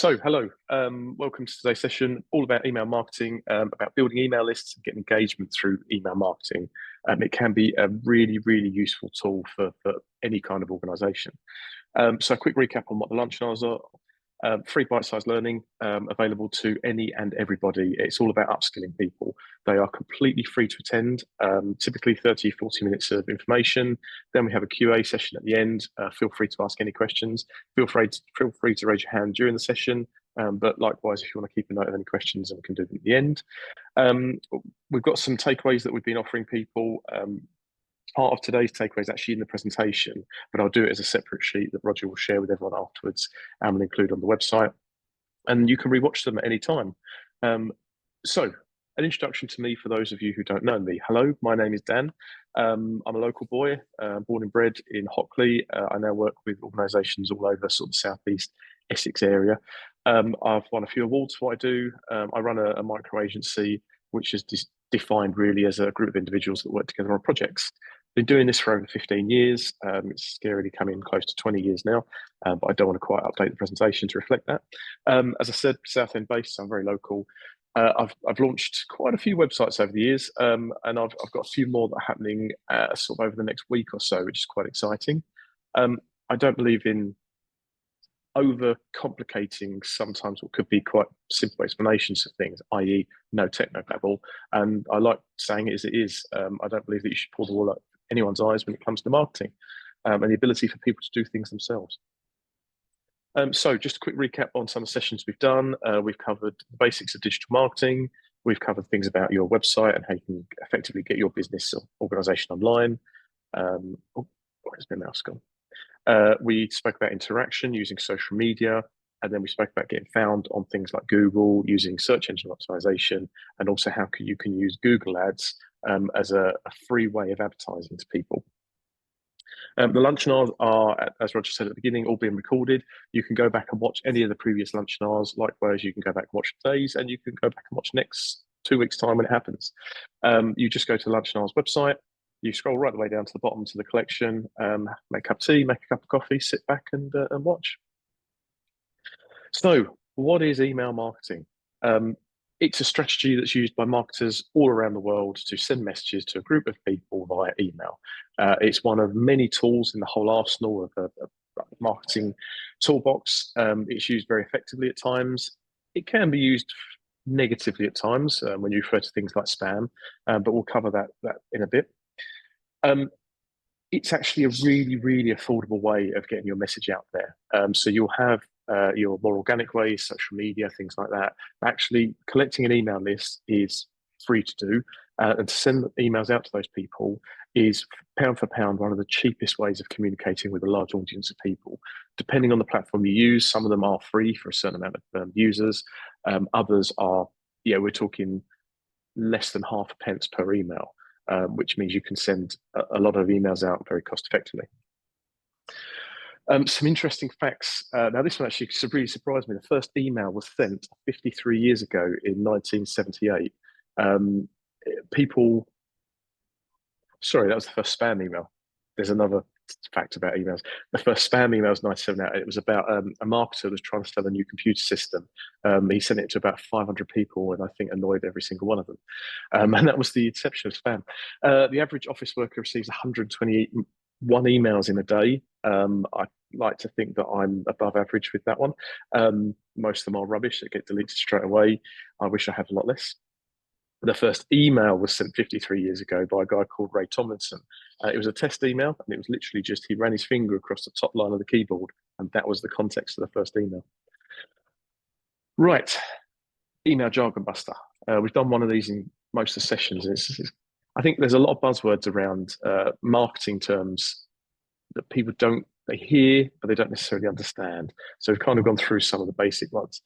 Hello, welcome to today's session, all about email marketing, about building email lists and getting engagement through email marketing. It can be a really, really useful tool for any kind of organization. So a quick recap on what the Lunchinars are. Free bite-sized learning available to any and everybody. It's all about upskilling people. They are completely free to attend, typically 30, 40 minutes of information. Then we have a QA session at the end. Feel free to ask any questions. Feel free to raise your hand during the session. But likewise, if you want to keep a note of any questions, then we can do them at the end. We've got some takeaways that we've been offering people. Part of today's takeaway is actually in the presentation, but I'll do it as a separate sheet that Roger will share with everyone afterwards and will include on the website. And you can rewatch them at any time. So an introduction to me for those of you who don't know me. Hello, my name is Dan. I'm a local boy, born and bred in Hockley. I now work with organisations all over sort of the southeast Essex area. I've won a few awards for what I do. I run a micro agency, which is defined really as a group of individuals that work together on projects. Been doing this for over 15 years. It's scarily coming close to 20 years now, but I don't want to quite update the presentation to reflect that. As I said, Southend based, so I'm very local. I've launched quite a few websites over the years, and I've got a few more that are happening sort of over the next week or so, which is quite exciting. I don't believe in over complicating sometimes what could be quite simple explanations of things, i.e. no techno babble. And I like saying it as it is. I don't believe that you should pull the wool up anyone's eyes when it comes to marketing and the ability for people to do things themselves. So just a quick recap on some of the sessions we've done. We've covered the basics of digital marketing. We've covered things about your website and how you can effectively get your business or organization online. Where's my mouse gone? We spoke about interaction using social media, and then we spoke about getting found on things like Google, using search engine optimization, and also how you can use Google Ads as a free way of advertising to people. The Lunchinars are, as Roger said at the beginning, all being recorded. You can go back and watch any of the previous Lunchinars. Likewise, you can go back and watch today's, and you can go back and watch next 2 weeks' time when it happens. You just go to the Lunchinars website. You scroll right the way down to the bottom to the collection, make a cup of tea, make a cup of coffee, sit back and watch. So what is email marketing? It's a strategy that's used by marketers all around the world to send messages to a group of people via email. It's one of many tools in the whole arsenal of a marketing toolbox. It's used very effectively at times. It can be used negatively at times when you refer to things like spam, but we'll cover that in a bit. It's actually a really, really affordable way of getting your message out there. So you'll have your more organic ways, social media, things like that. Actually, collecting an email list is free to do, and to send emails out to those people is pound for pound one of the cheapest ways of communicating with a large audience of people. Depending on the platform you use, some of them are free for a certain amount of users. Others are, we're talking less than half a pence per email. Which means you can send a lot of emails out very cost effectively. Some interesting facts. Now, this one actually really surprised me. The first email was sent 53 years ago in 1978. Sorry, that was the first spam email. There's another fact about emails. The first spam email was 1978. It was about a marketer that was trying to sell a new computer system. He sent it to about 500 people and I think annoyed every single one of them. And that was the inception of spam. The average office worker receives 121 emails in a day. I like to think that I'm above average with that one. Most of them are rubbish that get deleted straight away. I wish I had a lot less. The first email was sent 53 years ago by a guy called Ray Tomlinson. It was a test email, and it was literally just he ran his finger across the top line of the keyboard, and that was the context of the first email. Right, email jargon buster. We've done one of these in most of the sessions. I think there's a lot of buzzwords around marketing terms that people they hear, but they don't necessarily understand. So we've kind of gone through some of the basic ones.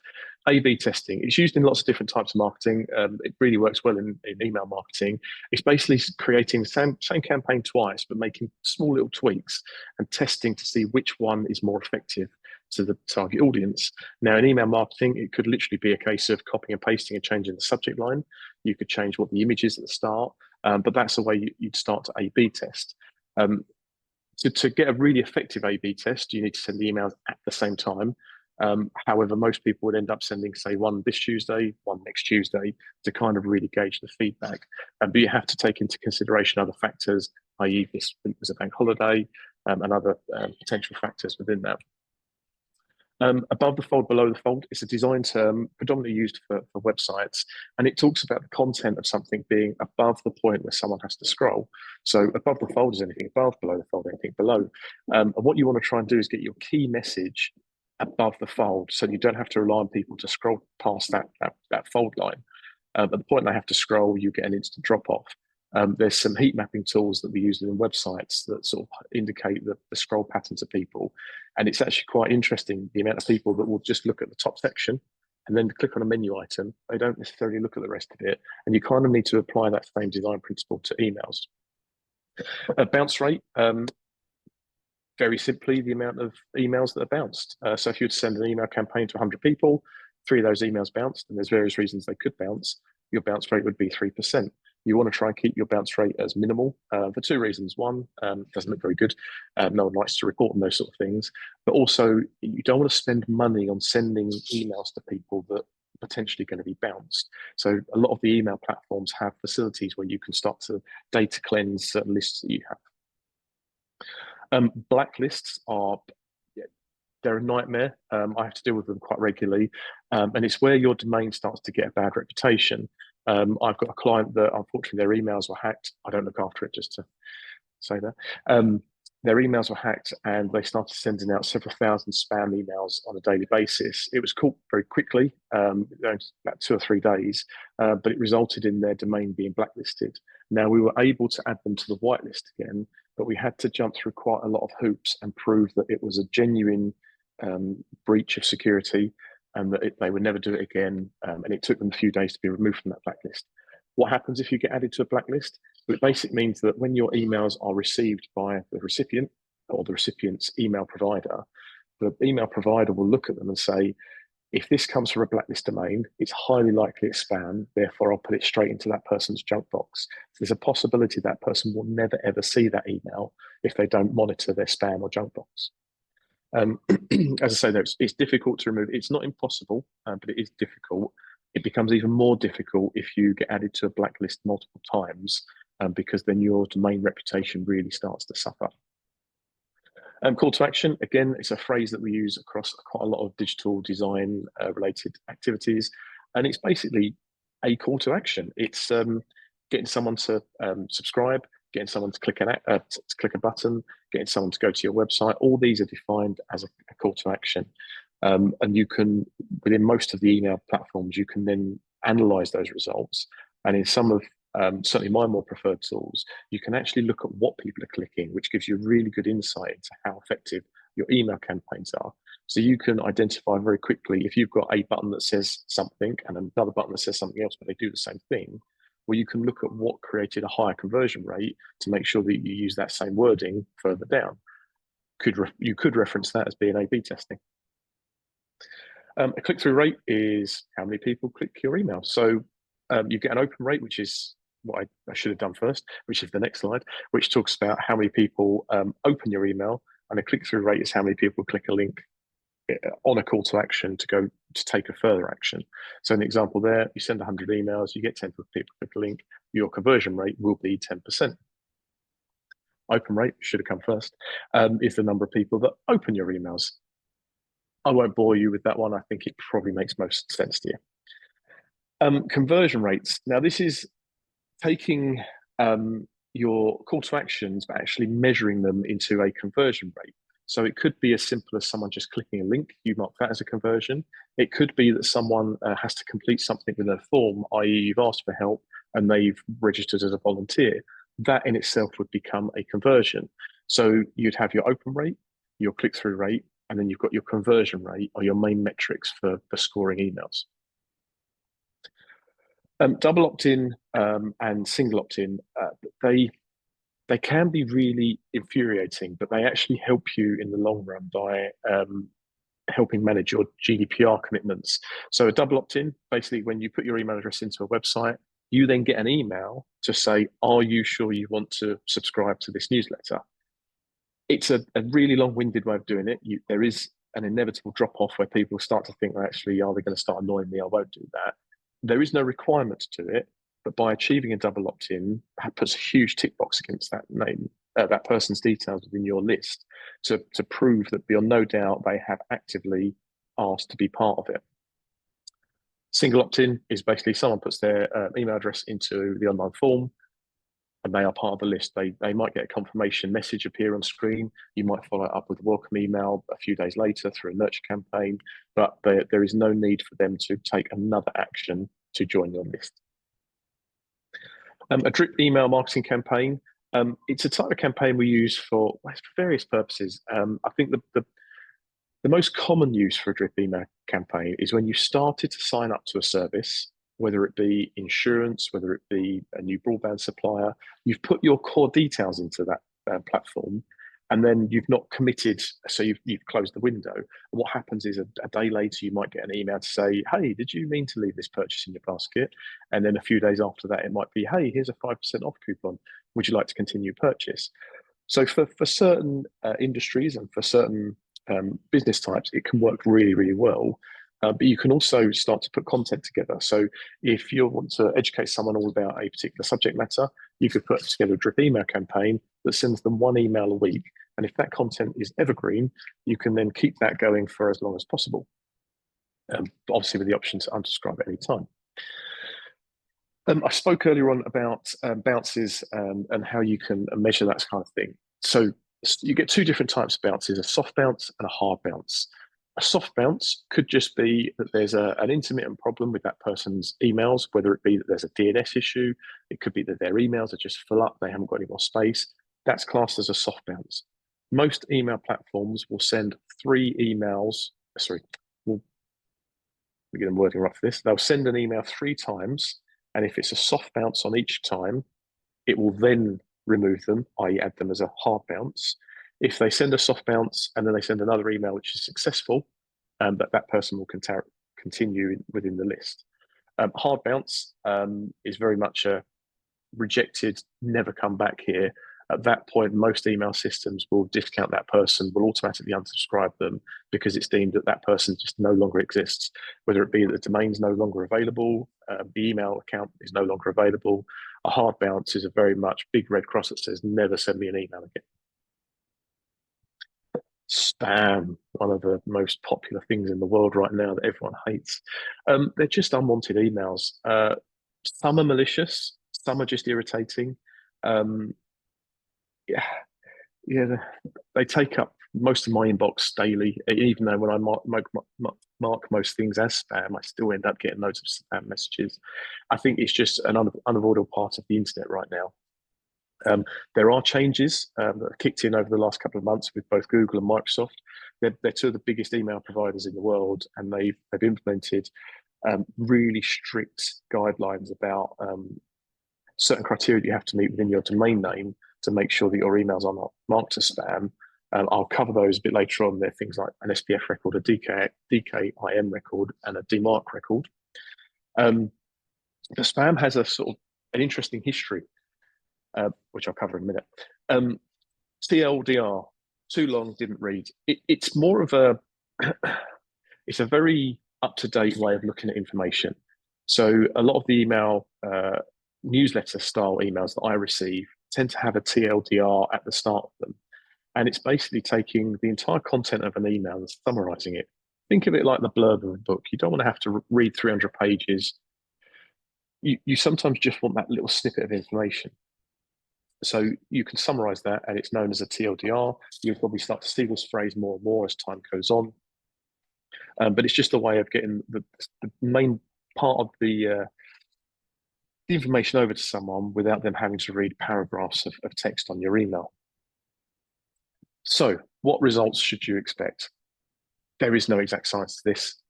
A/B testing. It's used in lots of different types of marketing. It really works well in email marketing. It's basically creating the same campaign twice, but making small little tweaks and testing to see which one is more effective to the target audience. Now, in email marketing, it could literally be a case of copying and pasting and changing the subject line. You could change what the image is at the start, but that's the way you'd start to A/B test. To get a really effective A/B test, you need to send the emails at the same time. However, most people would end up sending, say, one this Tuesday, one next Tuesday, to kind of really gauge the feedback. But you have to take into consideration other factors, i.e. this week was a bank holiday, and other potential factors within that. Above the fold, below the fold is a design term predominantly used for websites, and it talks about the content of something being above the point where someone has to scroll. So above the fold is anything above, below the fold, anything below. And what you want to try and do is get your key message above the fold, so you don't have to rely on people to scroll past that fold line. At the point they have to scroll, you get an instant drop off. There's some heat mapping tools that we use in websites that sort of indicate the scroll patterns of people. And it's actually quite interesting, the amount of people that will just look at the top section and then click on a menu item. They don't necessarily look at the rest of it. And you kind of need to apply that same design principle to emails. Bounce rate, very simply, the amount of emails that are bounced. So if you were to send an email campaign to 100 people, 3 of those emails bounced, and there's various reasons they could bounce, your bounce rate would be 3%. You want to try and keep your bounce rate as minimal for 2 reasons. One, it doesn't look very good. No one likes to report on those sort of things. But also, you don't want to spend money on sending emails to people that are potentially going to be bounced. So a lot of the email platforms have facilities where you can start to data cleanse certain lists that you have. Blacklists are, they're a nightmare. I have to deal with them quite regularly. And it's where your domain starts to get a bad reputation. I've got a client that unfortunately their emails were hacked. I don't look after it, just to say that. Their emails were hacked and they started sending out several thousand spam emails on a daily basis. It was caught very quickly, about 2 or 3 days, but it resulted in their domain being blacklisted. Now, we were able to add them to the whitelist again, but we had to jump through quite a lot of hoops and prove that it was a genuine breach of security and that they would never do it again. And it took them a few days to be removed from that blacklist. What happens if you get added to a blacklist? Well, it basically means that when your emails are received by the recipient or the recipient's email provider, the email provider will look at them and say, if this comes from a blacklist domain, it's highly likely it's spam, therefore I'll put it straight into that person's junk box. There's a possibility that person will never ever see that email if they don't monitor their spam or junk box. As I say, though, it's difficult to remove. It's not impossible, but it is difficult. It becomes even more difficult if you get added to a blacklist multiple times, because then your domain reputation really starts to suffer. Call to action, again, it's a phrase that we use across quite a lot of digital design related activities. And it's basically a call to action. It's getting someone to subscribe, getting someone to click a button, getting someone to go to your website. All these are defined as a call to action. And you can, within most of the email platforms, you can then analyze those results. And in some of, certainly my more preferred tools, you can actually look at what people are clicking, which gives you really good insight into how effective your email campaigns are. So you can identify very quickly if you've got a button that says something and another button that says something else, but they do the same thing. Well, you can look at what created a higher conversion rate to make sure that you use that same wording further down. You could reference that as being A/B testing. A click-through rate is how many people click your email. So you get an open rate, which is what I should have done first, which is the next slide, which talks about how many people open your email, and a click-through rate is how many people click a link on a call to action to go to take a further action. So in the example there, you send 100 emails, you get 10 people click a link, your conversion rate will be 10%. Open rate, should have come first, is the number of people that open your emails. I won't bore you with that one. I think it probably makes most sense to you. Conversion rates. Now, this is taking your call to actions, but actually measuring them into a conversion rate. So it could be as simple as someone just clicking a link. You mark that as a conversion. It could be that someone has to complete something with a form, i.e. you've asked for help and they've registered as a volunteer. That in itself would become a conversion. So you'd have your open rate, your click-through rate, and then you've got your conversion rate or your main metrics for scoring emails. Double opt-in and single opt-in, they can be really infuriating, but they actually help you in the long run by helping manage your GDPR commitments. So a double opt-in, basically when you put your email address into a website, you then get an email to say, are you sure you want to subscribe to this newsletter? It's a really long-winded way of doing it. There is an inevitable drop off where people start to think, well, actually, are they going to start annoying me? I won't do that. There is no requirement to do it, but by achieving a double opt-in, that puts a huge tick box against that name, that person's details within your list to prove that beyond no doubt they have actively asked to be part of it. Single opt-in is basically someone puts their email address into the online form and they are part of the list. They might get a confirmation message appear on screen. You might follow it up with a welcome email a few days later through a nurture campaign, but there is no need for them to take another action to join your list. A drip email marketing campaign. It's a type of campaign we use for various purposes. I think the most common use for a drip email campaign is when you started to sign up to a service, whether it be insurance, whether it be a new broadband supplier, you've put your core details into that platform, and then you've not committed, so you've closed the window. And what happens is a day later, you might get an email to say, hey, did you mean to leave this purchase in your basket? And then a few days after that, it might be, hey, here's a 5% off coupon. Would you like to continue purchase? So for certain industries and for certain business types, it can work really, really well. But you can also start to put content together. So if you want to educate someone all about a particular subject matter, you could put together a drip email campaign that sends them one email a week. And if that content is evergreen, you can then keep that going for as long as possible. Obviously with the option to unsubscribe at any time. I spoke earlier on about bounces and how you can measure that kind of thing. So you get two different types of bounces, a soft bounce and a hard bounce. A soft bounce could just be that there's an intermittent problem with that person's emails, whether it be that there's a DNS issue, it could be that their emails are just full up, they haven't got any more space. That's classed as a soft bounce. Most email platforms will send 3 emails, we'll get them wording right for this. They'll send an email 3 times, and if it's a soft bounce on each time, it will then remove them, i.e. add them as a hard bounce. If they send a soft bounce and then they send another email which is successful, that person will continue within the list. Hard bounce is very much a rejected, never come back here. At that point, most email systems will discount that person, will automatically unsubscribe them because it's deemed that that person just no longer exists, whether it be that the domain's no longer available, the email account is no longer available. A hard bounce is a very much big red cross that says, never send me an email again. Spam, one of the most popular things in the world right now that everyone hates. They're just unwanted emails. Some are malicious, some are just irritating. They take up most of my inbox daily. Even though when I mark most things as spam, I still end up getting loads of spam messages. I think it's just an unavoidable part of the internet right now. There are changes that have kicked in over the last couple of months with both Google and Microsoft. They're two of the biggest email providers in the world, and they've implemented really strict guidelines about certain criteria you have to meet within your domain name to make sure that your emails are not marked as spam. I'll cover those a bit later on. They're things like an SPF record, a DKIM record, and a DMARC record. The spam has a sort of an interesting history, which I'll cover in a minute. TLDR, too long, didn't read. It's more of it's a very up-to-date way of looking at information. So a lot of the email newsletter style emails that I receive tend to have a TLDR at the start of them. And it's basically taking the entire content of an email and summarizing it. Think of it like the blurb of a book. You don't want to have to read 300 pages. You sometimes just want that little snippet of information. So you can summarize that, and it's known as a TLDR. You'll probably start to see this phrase more and more as time goes on. But it's just a way of getting the main part of the information over to someone without them having to read paragraphs of text on your email. So what results should you expect? There is no exact science to this.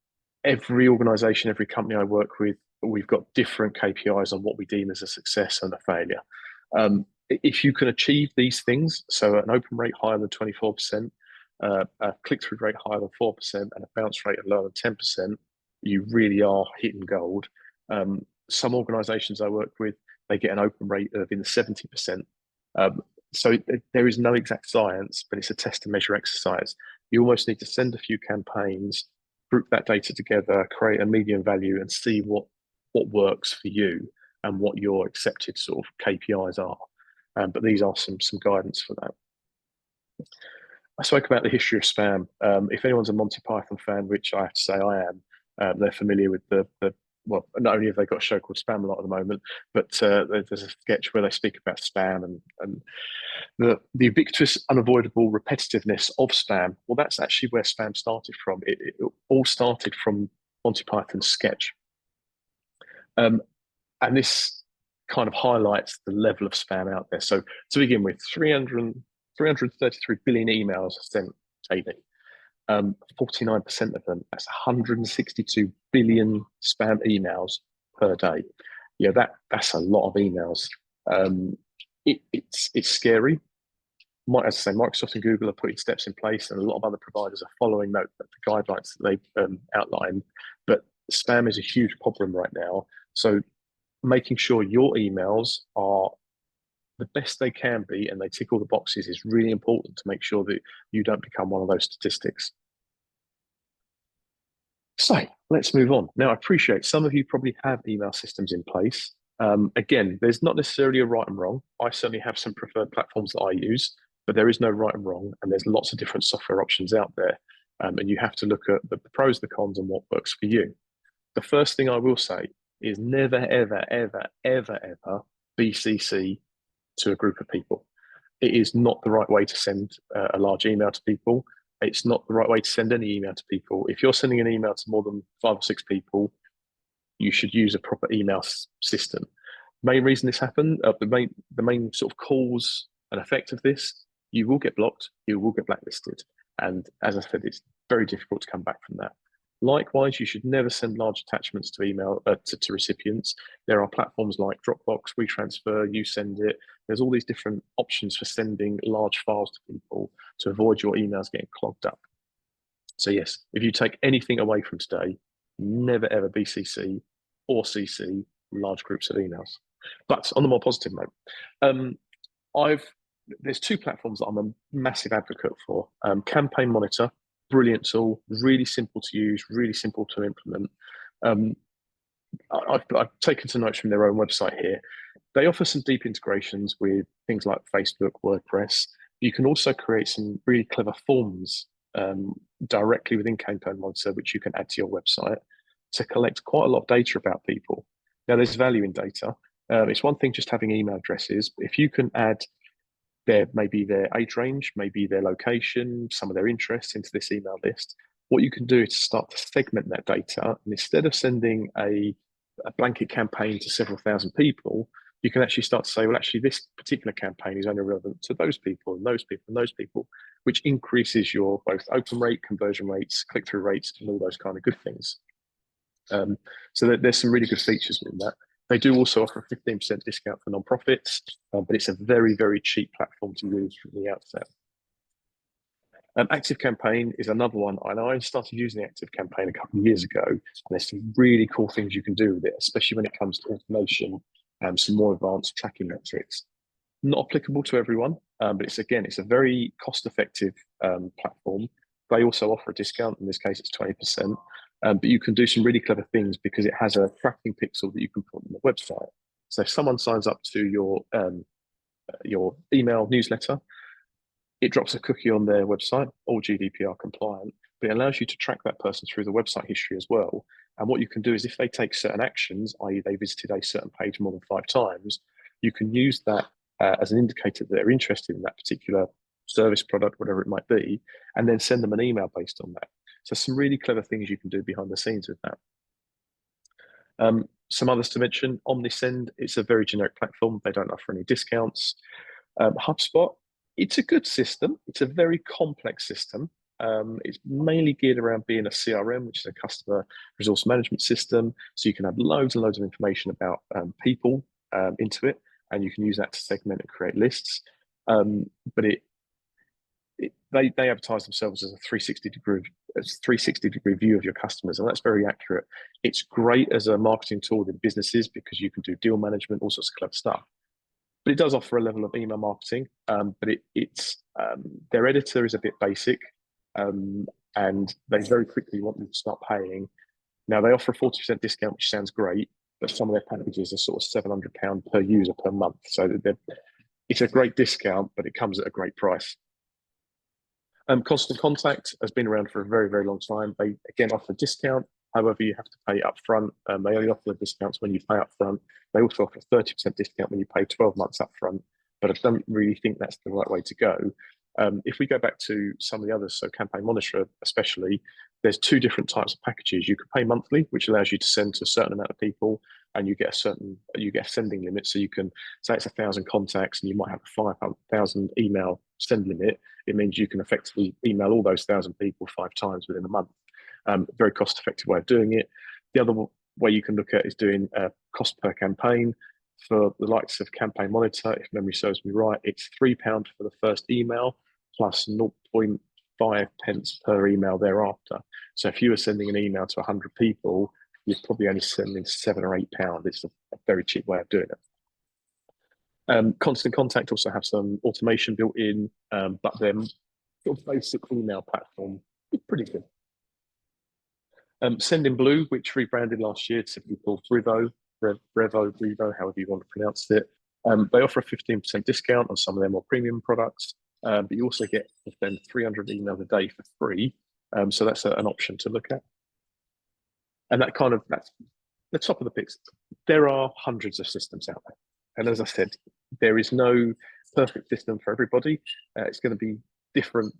Every organization, every company I work with, we've got different KPIs on what we deem as a success and a failure. If you can achieve these things, so an open rate higher than 24%, a click-through rate higher than 4%, and a bounce rate of lower than 10%, you really are hitting gold. Some organizations I work with, they get an open rate of in the 70%. So there is no exact science, but it's a test and measure exercise. You almost need to send a few campaigns, group that data together, create a median value, and see what works for you and what your accepted sort of KPIs are. But these are some guidance for that. I spoke about the history of spam. If anyone's a Monty Python fan, which I have to say I am, they're familiar with the well, not only have they got a show called Spam a lot at the moment, but there's a sketch where they speak about spam and the ubiquitous, unavoidable repetitiveness of spam. Well, that's actually where spam started from. It all started from Monty Python's sketch. And this kind of highlights the level of spam out there. So to begin with, 333 billion emails are sent daily. 49% of them, that's 162 billion spam emails per day. Yeah, that's a lot of emails. It's scary. As I say, Microsoft and Google are putting steps in place, and a lot of other providers are following the guidelines that they've outlined. But spam is a huge problem right now. So making sure your emails are the best they can be and they tick all the boxes is really important to make sure that you don't become one of those statistics. So let's move on. Now, I appreciate some of you probably have email systems in place. Again, there's not necessarily a right and wrong. I certainly have some preferred platforms that I use, but there is no right and wrong, and there's lots of different software options out there. And you have to look at the pros, the cons, and what works for you. The first thing I will say is never, ever, ever, ever, ever BCC to a group of people. It is not the right way to send a large email to people. It's not the right way to send any email to people. If you're sending an email to more than 5 or 6 people, you should use a proper email system. Main reason this happened, the main sort of cause and effect of this, you will get blocked, you will get blacklisted. And as I said, it's very difficult to come back from that. Likewise, you should never send large attachments to email to recipients. There are platforms like Dropbox, WeTransfer, YouSendIt. There's all these different options for sending large files to people to avoid your emails getting clogged up. So yes, if you take anything away from today, never ever BCC or CC large groups of emails. But on the more positive note, there's 2 platforms that I'm a massive advocate for. Campaign Monitor, brilliant tool, really simple to use, really simple to implement. I've taken some notes from their own website here. They offer some deep integrations with things like Facebook, WordPress. You can also create some really clever forms directly within Campaign Monitor, which you can add to your website to collect quite a lot of data about people. Now, there's value in data. It's one thing just having email addresses. If you can add maybe their age range, maybe their location, some of their interests into this email list, what you can do is start to segment that data. And instead of sending a blanket campaign to several thousand people, you can actually start to say, well, actually, this particular campaign is only relevant to those people and those people and those people, which increases your both open rate, conversion rates, click-through rates, and all those kind of good things. So there's some really good features in that. They do also offer a 15% discount for nonprofits, but it's a very, very cheap platform to use from the outset. Active Campaign is another one. I started using Active Campaign a couple of years ago, and there's some really cool things you can do with it, especially when it comes to automation and some more advanced tracking metrics. Not applicable to everyone, but it's a very cost-effective platform. They also offer a discount. In this case, it's 20%. But you can do some really clever things because it has a tracking pixel that you can put on the website. So if someone signs up to your email newsletter, it drops a cookie on their website, all GDPR compliant, but it allows you to track that person through the website history as well. And what you can do is if they take certain actions, i.e. they visited a certain page more than 5 times, you can use that as an indicator that they're interested in that particular service, product, whatever it might be, and then send them an email based on that. So some really clever things you can do behind the scenes with that. Some others to mention, Omnisend, it's a very generic platform. They don't offer any discounts. HubSpot, it's a good system. It's a very complex system. It's mainly geared around being a CRM, which is a customer resource management system. So you can have loads and loads of information about people into it, and you can use that to segment and create lists. But they advertise themselves as a 360-degree view of your customers, and that's very accurate. It's great as a marketing tool in businesses because you can do deal management, all sorts of clever stuff. but it does offer a level of email marketing. But it's their editor is a bit basic, and they very quickly want you to start paying. Now they offer a 40% discount, which sounds great, but some of their packages are sort of £700 per user per month. So it's a great discount, but it comes at a great price. Constant Contact has been around for a very, very long time. They again offer a discount. However, you have to pay up front. They only offer the discounts when you pay up front. They also offer a 30% discount when you pay 12 months up front, but I don't really think that's the right way to go. If we go back to some of the others, so Campaign Monitor especially, there's two different types of packages. You can pay monthly, which allows you to send to a certain amount of people, and you get a sending limit. So you can say it's 1,000 contacts, and you might have a 5,000 email send limit. It means you can effectively email all those 1,000 people 5 times within a month. Very cost-effective way of doing it. The other way you can look at is doing cost per campaign. For the likes of Campaign Monitor, if memory serves me right, it's £3 for the first email plus 0.5 pence per email thereafter. So if you were sending an email to 100 people, you're probably only sending £7 or £8. It's a very cheap way of doing it. Constant Contact also have some automation built in, but their sort of basic email platform is pretty good. Sendinblue, which rebranded last year to be called Brevo, however you want to pronounce it. They offer a 15% discount on some of their more premium products, but you also get to send 300 emails a day for free. So that's an option to look at. And that's the top of the picks. There are hundreds of systems out there. And as I said, there is no perfect system for everybody. It's going to be different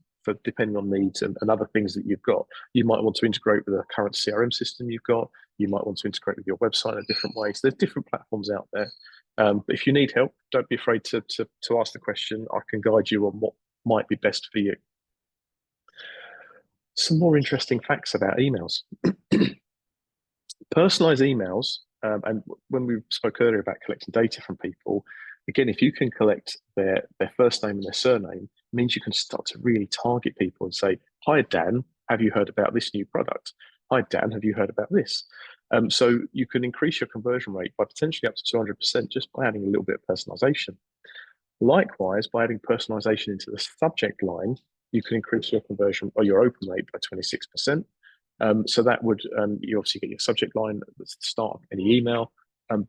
depending on needs and other things that you've got. You might want to integrate with a current CRM system you've got. You might want to integrate with your website in a different way. So there's different platforms out there. But if you need help, don't be afraid to ask the question. I can guide you on what might be best for you. Some more interesting facts about emails. Personalized emails, and when we spoke earlier about collecting data from people, again, if you can collect their first name and their surname, it means you can start to really target people and say, "Hi, Dan, have you heard about this new product? Hi, Dan, have you heard about this?" So you can increase your conversion rate by potentially up to 200% just by adding a little bit of personalization. Likewise, by adding personalization into the subject line, you can increase your conversion or your open rate by 26%. So that would, you obviously get your subject line at the start of any email.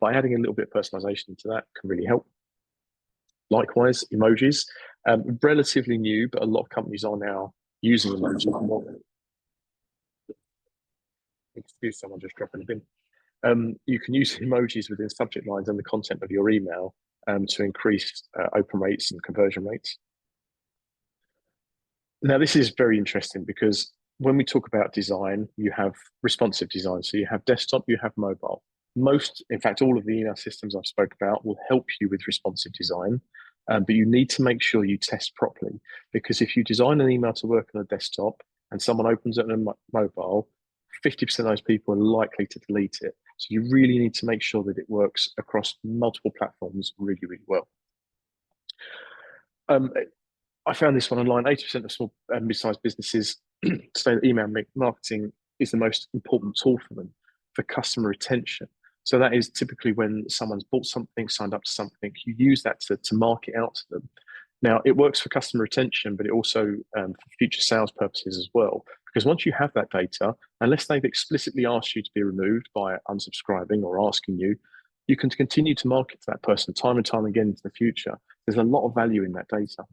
By adding a little bit of personalization into that can really help. Likewise, emojis, relatively new, but a lot of companies are now using emojis more. Excuse someone just dropping a bin. You can use emojis within subject lines and the content of your email to increase open rates and conversion rates. Now, this is very interesting because when we talk about design, you have responsive design. So you have desktop, you have mobile. In fact, all of the email systems I've spoke about will help you with responsive design, but you need to make sure you test properly, because if you design an email to work on a desktop and someone opens it on a mobile, 50% of those people are likely to delete it. So you really need to make sure that it works across multiple platforms really, really well. I found this one online. 80% of small and mid-sized businesses say that email marketing is the most important tool for them for customer retention. So that is typically when someone's bought something, signed up to something, you use that to market out to them. Now, it works for customer retention, but it also for future sales purposes as well. Because once you have that data, unless they've explicitly asked you to be removed by unsubscribing or asking you, you can continue to market to that person time and time again into the future. There's a lot of value in that data.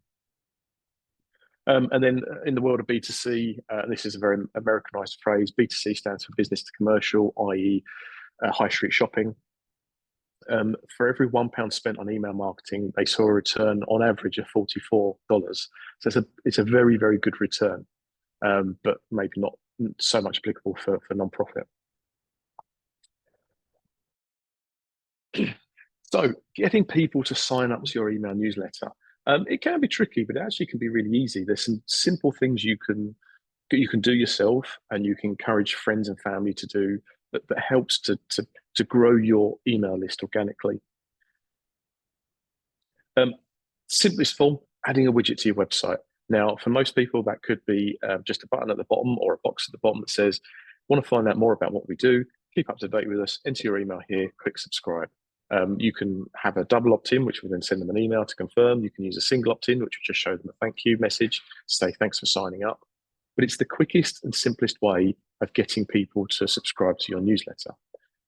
And then in the world of B2C, this is a very Americanized phrase. B2C stands for business to commercial, i.e. High street shopping. For every £1 spent on email marketing, they saw a return on average of $44. So it's a very, very good return, but maybe not so much applicable for non-profit. So getting people to sign up to your email newsletter, it can be tricky, but it actually can be really easy. There's some simple things you can do yourself, and you can encourage friends and family to do that helps to grow your email list organically. Simplest form, adding a widget to your website. Now, for most people, that could be just a button at the bottom or a box at the bottom that says, "Want to find out more about what we do? Keep up to date with us. Enter your email here. Click subscribe." You can have a double opt-in, which will then send them an email to confirm. You can use a single opt-in, which will just show them a thank you message to say thanks for signing up. But it's the quickest and simplest way of getting people to subscribe to your newsletter.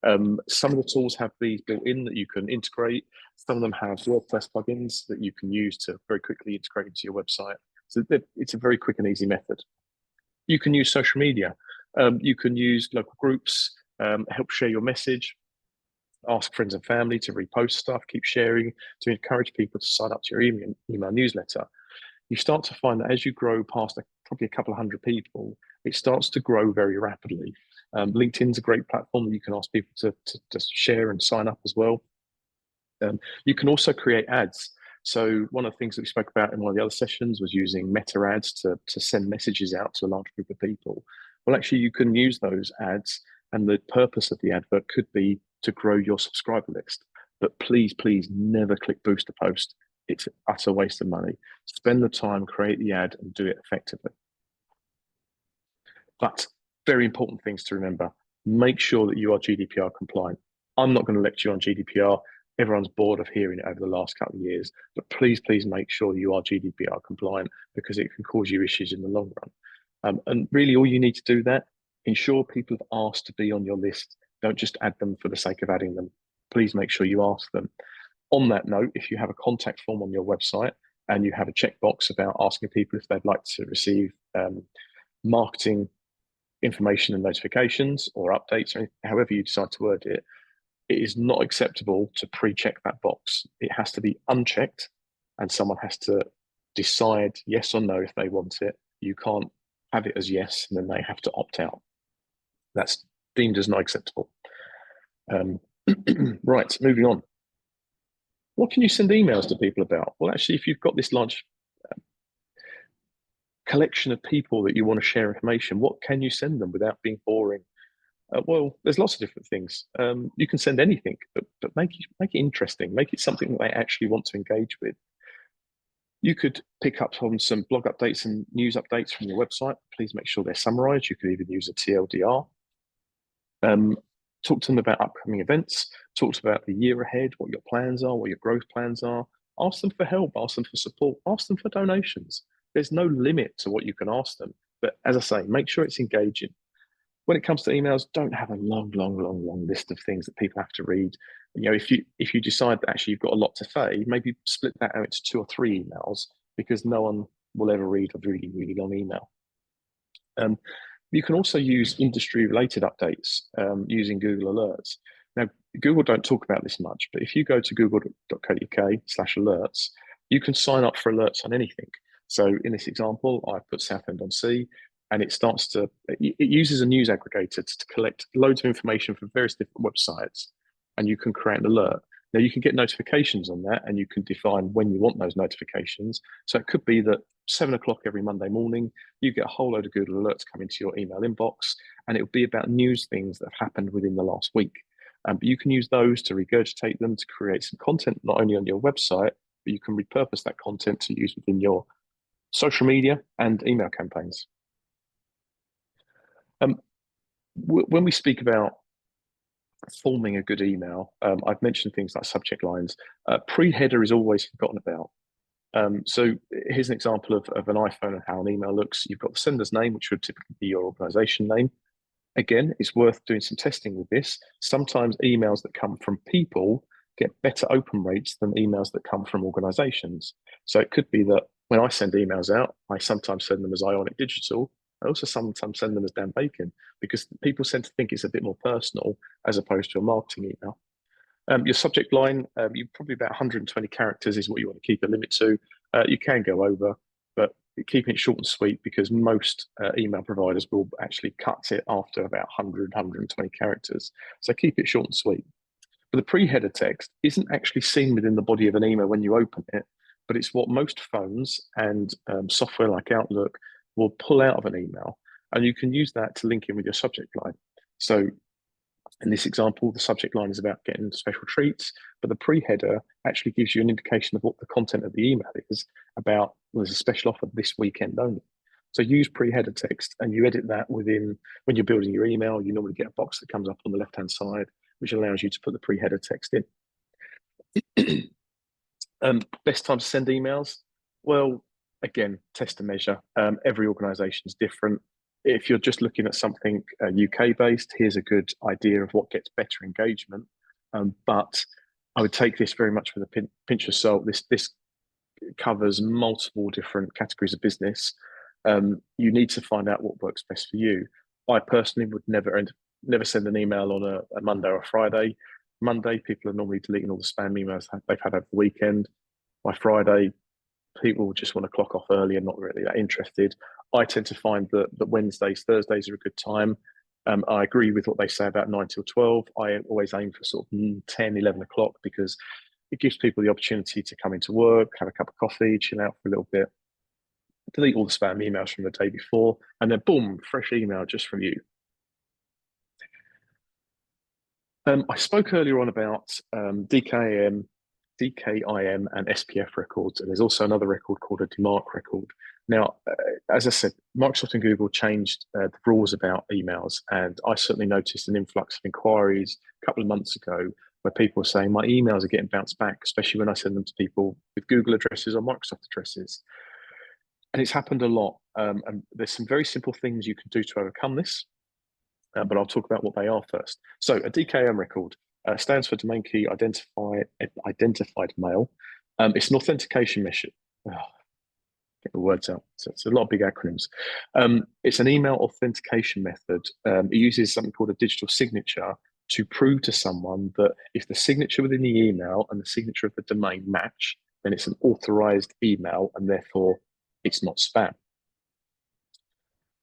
Some of the tools have these built in that you can integrate. Some of them have WordPress plugins that you can use to very quickly integrate into your website. So it's a very quick and easy method. You can use social media. You can use local groups, help share your message, ask friends and family to repost stuff, keep sharing, to encourage people to sign up to your email newsletter. You start to find that as you grow past probably a couple of hundred people, it starts to grow very rapidly. LinkedIn's a great platform that you can ask people to share and sign up as well. You can also create ads. So one of the things that we spoke about in one of the other sessions was using meta ads to send messages out to a large group of people. Well, actually, you can use those ads, and the purpose of the advert could be to grow your subscriber list. But please, please never click boost a post. It's an utter waste of money. Spend the time, create the ad, and do it effectively. But very important things to remember. Make sure that you are GDPR compliant. I'm not going to lecture you on GDPR. Everyone's bored of hearing it over the last couple of years. But please, please make sure you are GDPR compliant, because it can cause you issues in the long run. And really, all you need to do that, ensure people have asked to be on your list. Don't just add them for the sake of adding them. Please make sure you ask them. On that note, if you have a contact form on your website and you have a checkbox about asking people if they'd like to receive marketing information and notifications or updates, or however you decide to word it, it is not acceptable to pre-check that box. It has to be unchecked, and someone has to decide yes or no if they want it. You can't have it as yes, and then they have to opt out. That's deemed as not acceptable. Right, moving on. What can you send emails to people about? Well, actually, if you've got this large collection of people that you want to share information, what can you send them without being boring? Well, there's lots of different things. You can send anything, but make it interesting. Make it something that they actually want to engage with. You could pick up on some blog updates and news updates from your website. Please make sure they're summarized. You could even use a TLDR. Talk to them about upcoming events. Talk to them about the year ahead, what your plans are, what your growth plans are. Ask them for help. Ask them for support. Ask them for donations. There's no limit to what you can ask them. But as I say, make sure it's engaging. When it comes to emails, don't have a long list of things that people have to read. You know, if you decide that actually you've got a lot to say, maybe split that out into 2 or 3 emails, because no one will ever read a really long email. You can also use industry-related updates using Google Alerts. Now, Google don't talk about this much, but if you go to google.co.uk/alerts, you can sign up for alerts on anything. So in this example, I put Southend-on-Sea, and it uses a news aggregator to collect loads of information from various different websites, and you can create an alert. Now, you can get notifications on that, and you can define when you want those notifications. So it could be that 7 o'clock every Monday morning, you get a whole load of Google alerts come into your email inbox, and it will be about news things that have happened within the last week. But you can use those to regurgitate them to create some content, not only on your website, but you can repurpose that content to use within your social media and email campaigns. When we speak about forming a good email, I've mentioned things like subject lines. Pre-header is always forgotten about. So here's an example of an iPhone and how an email looks. You've got the sender's name, which would typically be your organization name. Again, it's worth doing some testing with this. Sometimes emails that come from people get better open rates than emails that come from organizations. So it could be that when I send emails out, I sometimes send them as Ionic Digital. I also sometimes send them as Dan Bacon, because people tend to think it's a bit more personal as opposed to a marketing email. Your subject line, you probably about 120 characters is what you want to keep a limit to. You can go over, but keeping it short and sweet, because most email providers will actually cut it after about 100, 120 characters. So keep it short and sweet. But the pre-header text isn't actually seen within the body of an email when you open it, but it's what most phones and software like Outlook will pull out of an email, and you can use that to link in with your subject line. So in this example, the subject line is about getting special treats, but the pre-header actually gives you an indication of what the content of the email is about. Well, there's a special offer this weekend only. So use pre-header text, and you edit that within, when you're building your email, you normally get a box that comes up on the left-hand side, which allows you to put the pre-header text in. Best time to send emails? Well, again, test and measure. Every organisation is different. If you're just looking at something UK based, here's a good idea of what gets better engagement. But I would take this very much with a pinch of salt. This covers multiple different categories of business. You need to find out what works best for you. I personally would never send an email on a Monday or a Friday. Monday, people are normally deleting all the spam emails they've had over the weekend. By Friday, people just want to clock off early and not really that interested. I tend to find that Wednesdays, Thursdays are a good time. I agree with what they say about 9 till 12. I always aim for sort of 10, 11 o'clock because it gives people the opportunity to come into work, have a cup of coffee, chill out for a little bit, delete all the spam emails from the day before, and then boom, fresh email just from you. I spoke earlier on about DKIM, and SPF records, and there's also another record called a DMARC record. Now, as I said, Microsoft and Google changed the rules about emails, and I certainly noticed an influx of inquiries a couple of months ago where people were saying my emails are getting bounced back, especially when I send them to people with Google addresses or Microsoft addresses. And it's happened a lot. And there's some very simple things you can do to overcome this. But I'll talk about what they are first. So a DKIM record stands for domain key identified mail. It's an authentication mission. Oh, get the words out. So it's a lot of big acronyms. It's an email authentication method. It uses something called a digital signature to prove to someone that if the signature within the email and the signature of the domain match, then it's an authorized email and therefore it's not spam.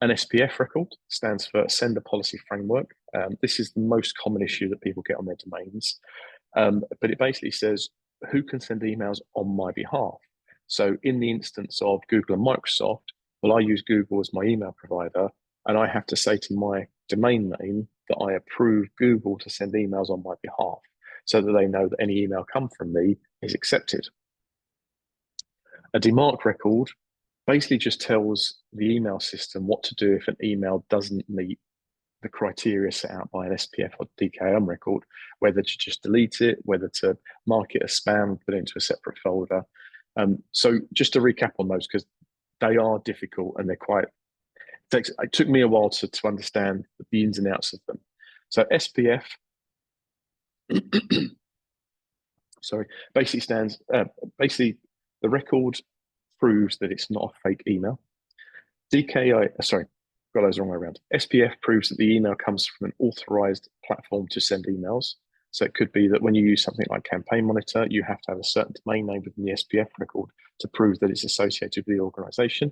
An SPF record stands for Sender Policy Framework. This is the most common issue that people get on their domains. But it basically says who can send emails on my behalf. So in the instance of Google and Microsoft, well, I use Google as my email provider, and I have to say to my domain name that I approve Google to send emails on my behalf so that they know that any email come from me is accepted. A DMARC record basically just tells the email system what to do if an email doesn't meet the criteria set out by an SPF or DKIM record, whether to just delete it, whether to mark it as spam, put it into a separate folder. So just to recap on those, because they are difficult and they're quite, it took me a while to understand the ins and outs of them. So SPF, sorry, basically stands, basically the record proves that it's not a fake email. Sorry, got those the wrong way around. SPF proves that the email comes from an authorized platform to send emails. So it could be that when you use something like Campaign Monitor, you have to have a certain domain name within the SPF record to prove that it's associated with the organization.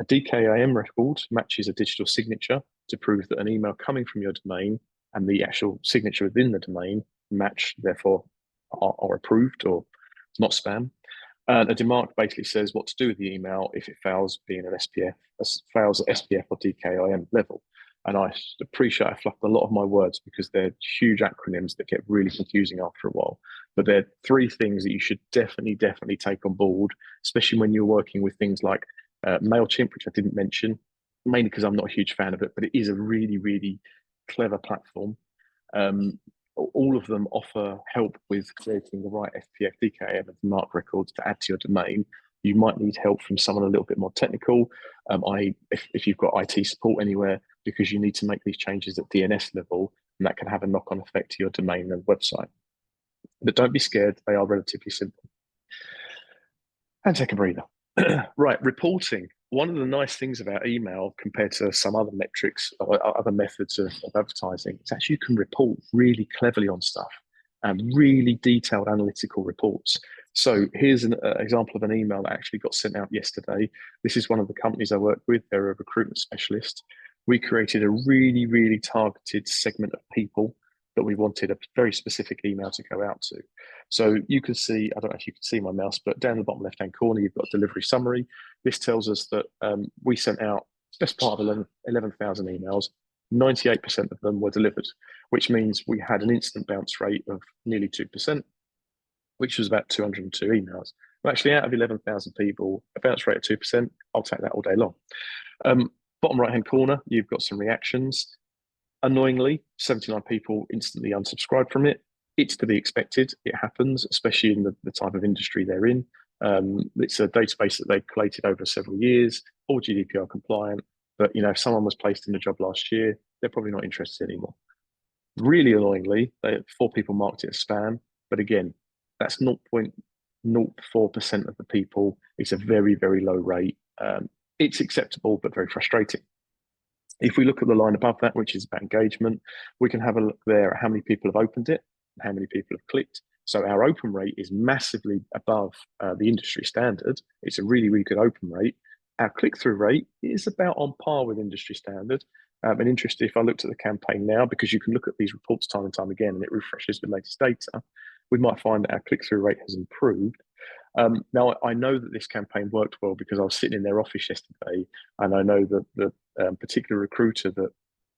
A DKIM record matches a digital signature to prove that an email coming from your domain and the actual signature within the domain match, therefore are approved or not spam. And a DMARC basically says what to do with the email if it fails being an SPF, fails at SPF or DKIM level. And I appreciate I fluffed a lot of my words because they're huge acronyms that get really confusing after a while. But they're three things that you should definitely take on board, especially when you're working with things like MailChimp, which I didn't mention, mainly because I'm not a huge fan of it, but it is a really clever platform. All of them offer help with creating the right SPF, DKIM, and DMARC records to add to your domain. You might need help from someone a little bit more technical. If you've got IT support anywhere, because you need to make these changes at DNS level, and that can have a knock-on effect to your domain and website. But don't be scared; they are relatively simple. And take a breather. Right, reporting. One of the nice things about email compared to some other metrics or other methods of advertising is actually you can report really cleverly on stuff and really detailed analytical reports. So here's an example of an email that actually got sent out yesterday. This is one of the companies I work with. They're a recruitment specialist. We created a really targeted segment of people that we wanted a very specific email to go out to. So you can see, I don't know if you can see my mouse, but down the bottom left-hand corner, you've got a delivery summary. This tells us that we sent out best part of 11,000 emails. 98% of them were delivered, which means we had an instant bounce rate of nearly 2%, which was about 202 emails. Well, actually, out of 11,000 people, a bounce rate of 2%, I'll take that all day long. Bottom right-hand corner, you've got some reactions. Annoyingly, 79 people instantly unsubscribed from it. It's to be expected. It happens, especially in the type of industry they're in. It's a database that they've collated over several years, all GDPR compliant. But if someone was placed in a job last year, they're probably not interested anymore. Really annoyingly, 4 people marked it as spam. But again, that's 0.04% of the people. It's a very, very low rate. It's acceptable, but very frustrating. If we look at the line above that, which is about engagement, we can have a look there at how many people have opened it, how many people have clicked. So our open rate is massively above the industry standard. It's a really, really good open rate. Our click-through rate is about on par with industry standard. And interesting, if I looked at the campaign now, because you can look at these reports time and time again, and it refreshes the latest data, we might find that our click-through rate has improved. Now, I know that this campaign worked well because I was sitting in their office yesterday, and I know that the particular recruiter that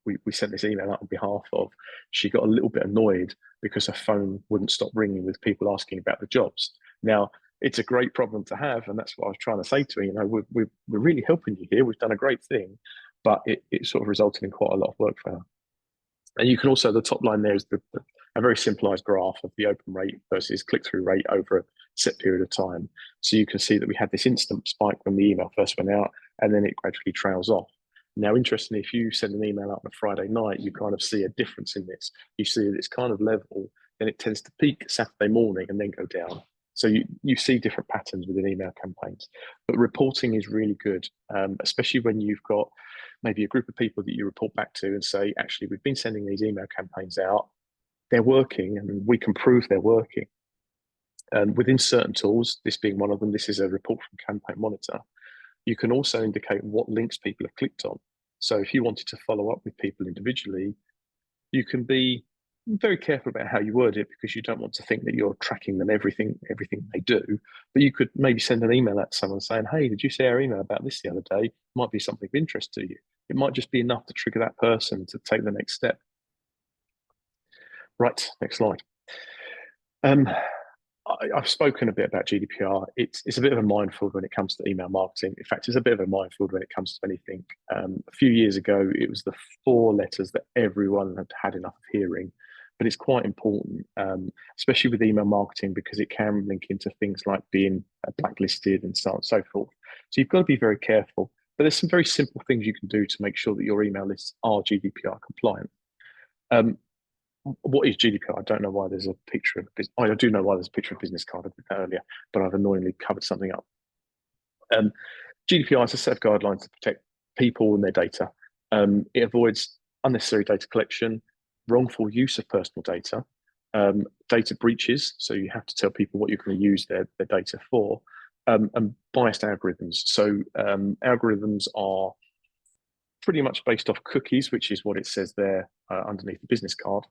we sent this email out on behalf of, she got a little bit annoyed because her phone wouldn't stop ringing with people asking about the jobs. Now, it's a great problem to have, and that's what I was trying to say to her. We're really helping you here. We've done a great thing, but it sort of resulted in quite a lot of work for her. And you can also, the top line there is a very simplified graph of the open rate versus click-through rate over a set period of time. So you can see that we had this instant spike when the email first went out, and then it gradually trails off. Now, interestingly, if you send an email out on a Friday night, you kind of see a difference in this. You see that it's kind of level, then it tends to peak Saturday morning and then go down. So you see different patterns within email campaigns. But reporting is really good, especially when you've got maybe a group of people that you report back to and say, actually, we've been sending these email campaigns out. They're working, and we can prove they're working. And within certain tools, this being one of them, this is a report from Campaign Monitor. You can also indicate what links people have clicked on. So if you wanted to follow up with people individually, you can be very careful about how you word it, because you don't want to think that you're tracking them everything they do. But you could maybe send an email out to someone saying, hey, did you see our email about this the other day? It might be something of interest to you. It might just be enough to trigger that person to take the next step. Right, next slide. I've spoken a bit about GDPR. It's a bit of a minefield when it comes to email marketing. In fact, it's a bit of a minefield when it comes to anything. A few years ago, it was the 4 letters that everyone had enough of hearing, but it's quite important, especially with email marketing, because it can link into things like being blacklisted and so on and so forth. So you've got to be very careful. But there's some very simple things you can do to make sure that your email lists are GDPR compliant. What is GDPR? I don't know why there's a picture of I do know why there's a picture of a business card. I did that earlier, but I've annoyingly covered something up. GDPR is a set of guidelines to protect people and their data. It avoids unnecessary data collection, wrongful use of personal data, data breaches. So you have to tell people what you're going to use their data for, and biased algorithms. So algorithms are pretty much based off cookies, which is what it says there underneath the business card.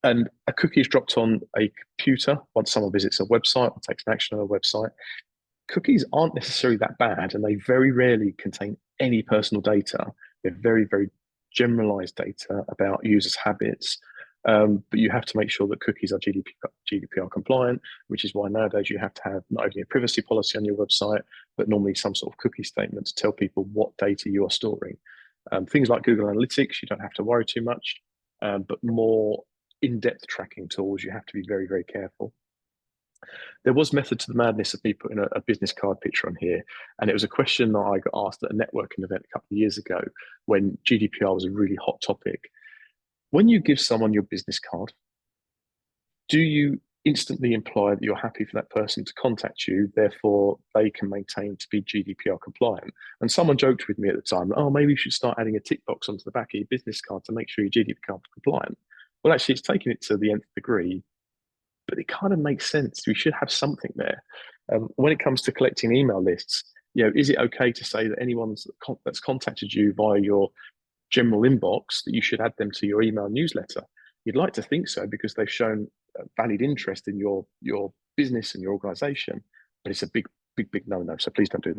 And a cookie is dropped on a computer once someone visits a website or takes an action on a website. Cookies aren't necessarily that bad, and they very rarely contain any personal data. They're very, very generalized data about users' habits. But you have to make sure that cookies are GDPR compliant, which is why nowadays you have to have not only a privacy policy on your website, but normally some sort of cookie statement to tell people what data you are storing. Things like Google Analytics, you don't have to worry too much, but more in-depth tracking tools, you have to be very, very careful. There was method to the madness of me putting a business card picture on here, and it was a question that I got asked at a networking event a couple of years ago when GDPR was a really hot topic. When you give someone your business card, do you instantly imply that you're happy for that person to contact you, therefore they can maintain to be GDPR compliant? And someone joked with me at the time, oh, maybe you should start adding a tick box onto the back of your business card to make sure you're GDPR compliant. Well, actually, it's taking it to the nth degree, but it kind of makes sense. We should have something there. When it comes to collecting email lists, is it okay to say that anyone that's contacted you via your general inbox that you should add them to your email newsletter? You'd like to think so, because they've shown valid interest in your business and your organization, but it's a big no-no. So please don't do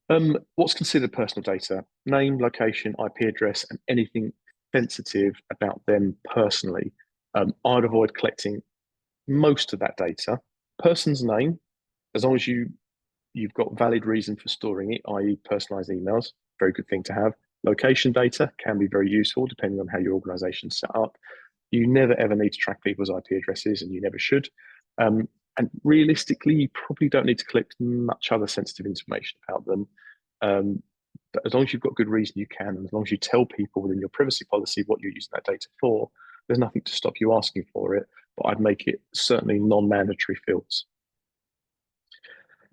that. What's considered personal data? Name, location, IP address, and anything sensitive about them personally. I'd avoid collecting most of that data. Person's name, as long as you've got valid reason for storing it, i.e. personalized emails, very good thing to have. Location data can be very useful depending on how your organization's set up. You never ever need to track people's IP addresses, and you never should. And realistically, you probably don't need to collect much other sensitive information about them. But as long as you've got good reason, you can. And as long as you tell people within your privacy policy what you're using that data for, there's nothing to stop you asking for it. But I'd make it certainly non-mandatory fields.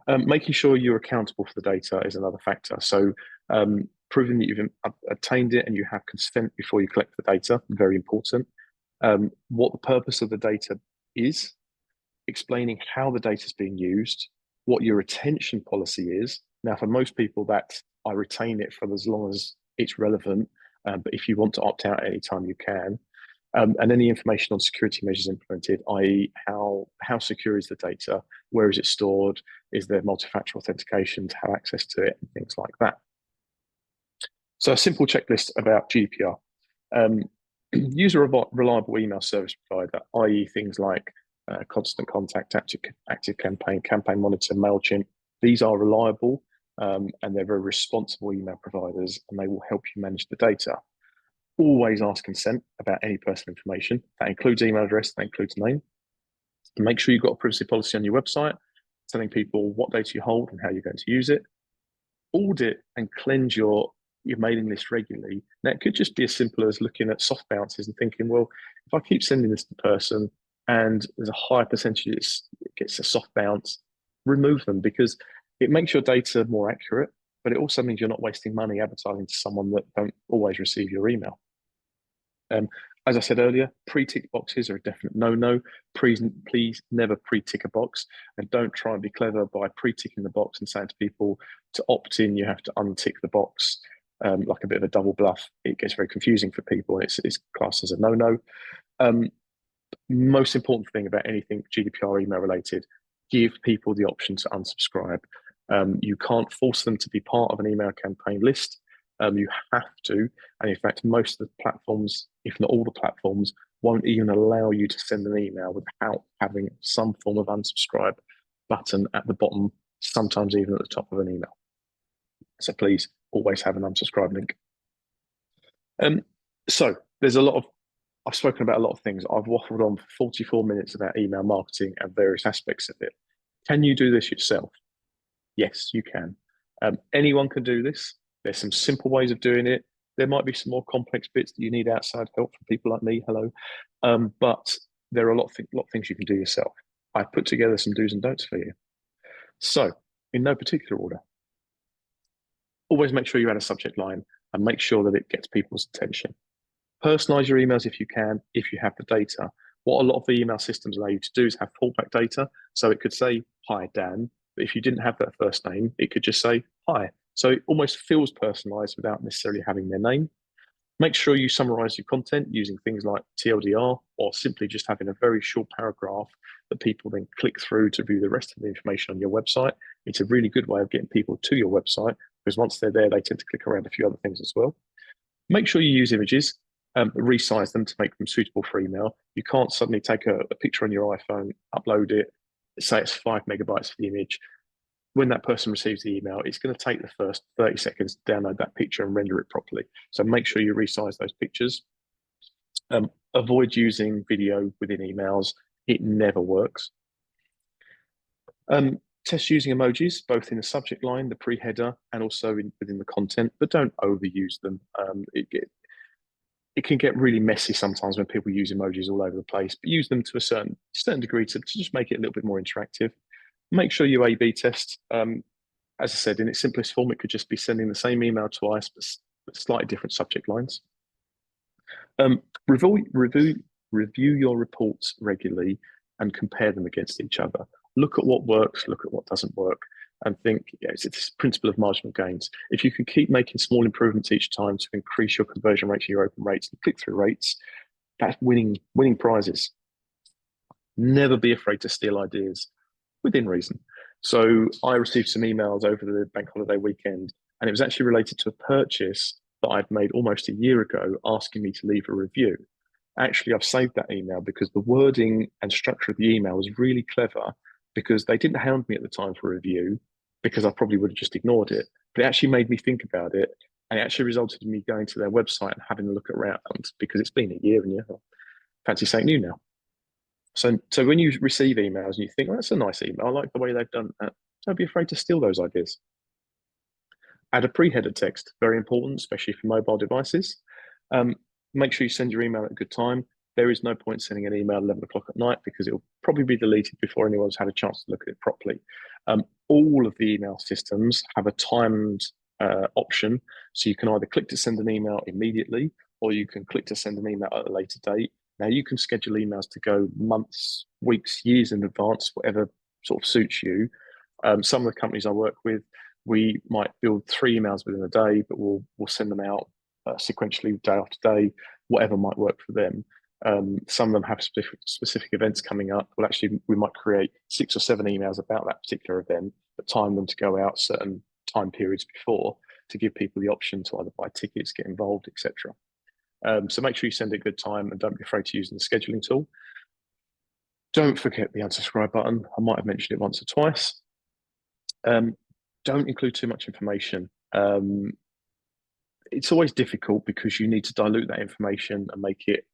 Making sure you're accountable for the data is another factor. So proving that you've obtained it and you have consent before you collect the data, very important. What the purpose of the data is, explaining how the data is being used, what your retention policy is. Now, for most people, that I retain it for as long as it's relevant, but if you want to opt out at any time, you can. And any information on security measures implemented, i.e. how secure is the data, where is it stored, is there multi-factor authentication to have access to it, and things like that. So a simple checklist about GDPR. Use a reliable email service provider, i.e. things like Constant Contact, Active Campaign, Campaign Monitor, MailChimp. These are reliable and they're very responsible email providers, and they will help you manage the data. Always ask consent about any personal information. That includes email address, that includes name. And make sure you've got a privacy policy on your website, telling people what data you hold and how you're going to use it. Audit and cleanse your mailing list regularly. Now, it could just be as simple as looking at soft bounces and thinking, well, if I keep sending this to the person and there's a high percentage it gets a soft bounce, remove them, because it makes your data more accurate, but it also means you're not wasting money advertising to someone that don't always receive your email. As I said earlier, pre-tick boxes are a definite no-no. Please never pre-tick a box, and don't try and be clever by pre-ticking the box and saying to people to opt in, you have to untick the box, like a bit of a double bluff. It gets very confusing for people, and it's classed as a no-no. Most important thing about anything GDPR email related, give people the option to unsubscribe. You can't force them to be part of an email campaign list. You have to, and in fact, most of the platforms, if not all the platforms, won't even allow you to send an email without having some form of unsubscribe button at the bottom, sometimes even at the top of an email. So please always have an unsubscribe link. So there's I've spoken about a lot of things. I've waffled on for 44 minutes about email marketing and various aspects of it. Can you do this yourself? Yes, you can. Anyone can do this. There's some simple ways of doing it. There might be some more complex bits that you need outside help from people like me. Hello. But there are a lot of things you can do yourself. I've put together some do's and don'ts for you. So, in no particular order, always make sure you add a subject line and make sure that it gets people's attention. Personalize your emails if you can, if you have the data. What a lot of the email systems allow you to do is have fallback data. So it could say, hi, Dan. But if you didn't have that first name, it could just say, hi. So it almost feels personalized without necessarily having their name. Make sure you summarize your content using things like TLDR, or simply just having a very short paragraph that people then click through to view the rest of the information on your website. It's a really good way of getting people to your website, because once they're there, they tend to click around a few other things as well. Make sure you use images. Resize them to make them suitable for email. You can't suddenly take a picture on your iPhone, upload it, say it's 5 megabytes for the image. When that person receives the email, it's going to take the first 30 seconds to download that picture and render it properly. So make sure you resize those pictures. Avoid using video within emails. It never works. Test using emojis, both in the subject line, the pre-header, and also within the content, but don't overuse them. It can get really messy sometimes when people use emojis all over the place, but use them to a certain degree to just make it a little bit more interactive. Make sure you A/B test. As I said, in its simplest form, it could just be sending the same email twice, but slightly different subject lines. Review your reports regularly and compare them against each other. Look at what works, look at what doesn't work, and think, it's this principle of marginal gains. If you can keep making small improvements each time to increase your conversion rates, your open rates, and click-through rates, that's winning prizes. Never be afraid to steal ideas within reason. So I received some emails over the bank holiday weekend, and it was actually related to a purchase that I'd made almost a year ago, asking me to leave a review. Actually, I've saved that email because the wording and structure of the email was really clever, because they didn't hound me at the time for a review, because I probably would have just ignored it. But it actually made me think about it. And it actually resulted in me going to their website and having a look around because it's been a year and fancy something new now. So when you receive emails and you think, well, that's a nice email, I like the way they've done that, don't be afraid to steal those ideas. Add a pre-header text, very important, especially for mobile devices. Make sure you send your email at a good time. There is no point sending an email at 11 o'clock at night because it will probably be deleted before anyone's had a chance to look at it properly. All of the email systems have a timed option. So you can either click to send an email immediately or you can click to send an email at a later date. Now you can schedule emails to go months, weeks, years in advance, whatever sort of suits you. Some of the companies I work with, we might build 3 emails within a day, but we'll send them out sequentially day after day, whatever might work for them. Some of them have specific events coming up. Well, actually, we might create 6 or 7 emails about that particular event, but time them to go out certain time periods before to give people the option to either buy tickets, get involved, etc. So make sure you send it a good time and don't be afraid to use the scheduling tool. Don't forget the unsubscribe button. I might have mentioned it once or twice. Don't include too much information. It's always difficult because you need to dilute that information and make it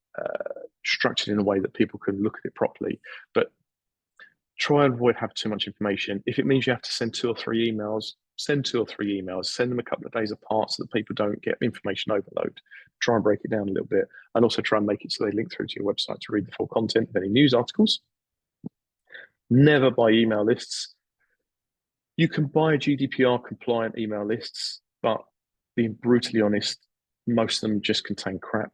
structured in a way that people can look at it properly. But try and avoid having too much information. If it means you have to send 2 or 3 emails, send 2 or 3 emails. Send them a couple of days apart so that people don't get information overload. Try and break it down a little bit, and also try and make it so they link through to your website to read the full content of any news articles. Never buy email lists. You can buy GDPR compliant email lists, but being brutally honest, most of them just contain crap.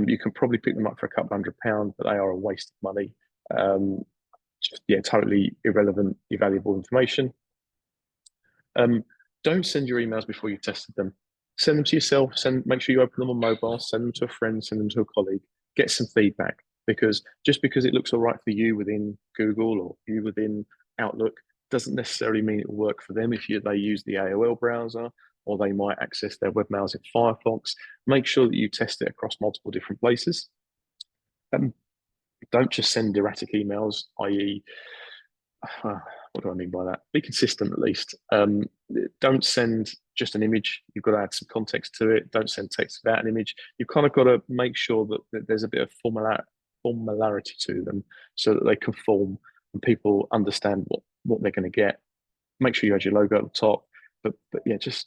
You can probably pick them up for a couple £100, but they are a waste of money. Totally irrelevant, invaluable information. Don't send your emails before you've tested them. Send them to yourself. Make sure you open them on mobile. Send them to a friend. Send them to a colleague. Get some feedback, because just because it looks all right for you within Google or you within Outlook doesn't necessarily mean it will work for them if they use the AOL browser, or they might access their webmails in Firefox. Make sure that you test it across multiple different places. Don't just send erratic emails, i.e., what do I mean by that? Be consistent at least. Don't send just an image. You've got to add some context to it. Don't send text without an image. You've kind of got to make sure that there's a bit of formality to them so that they conform and people understand what they're going to get. Make sure you add your logo at the top. But yeah, just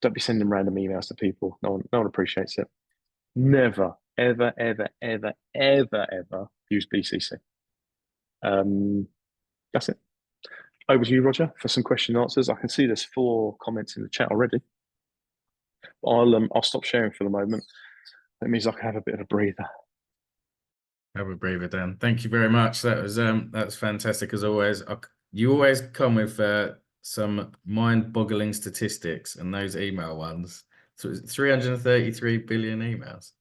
don't be sending random emails to people. No one appreciates it. Never, ever, ever, ever, ever, ever use BCC. That's it. Over to you, Roger, for some question and answers. I can see there's 4 comments in the chat already. I'll stop sharing for the moment. That means I can have a bit of a breather. Have a breather, Dan. Thank you very much. That's fantastic as always. You always come with some mind-boggling statistics, and those email ones. So 333 billion emails.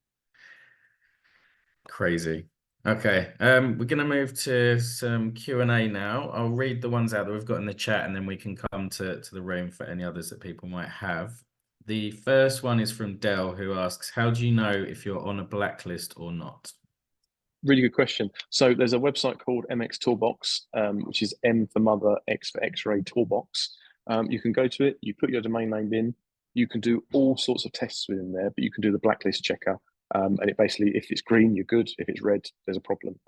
Crazy. Okay, we're going to move to some Q&A now. I'll read the ones out that we've got in the chat, and then we can come to the room for any others that people might have. The first one is from Dell, who asks, how do you know if you're on a blacklist or not? Really good question. So there's a website called MX Toolbox, which is M for mother, X for X-ray Toolbox. You can go to it, you put your domain name in, you can do all sorts of tests within there, but you can do the blacklist checker. And it basically, if it's green, you're good. If it's red, there's a problem.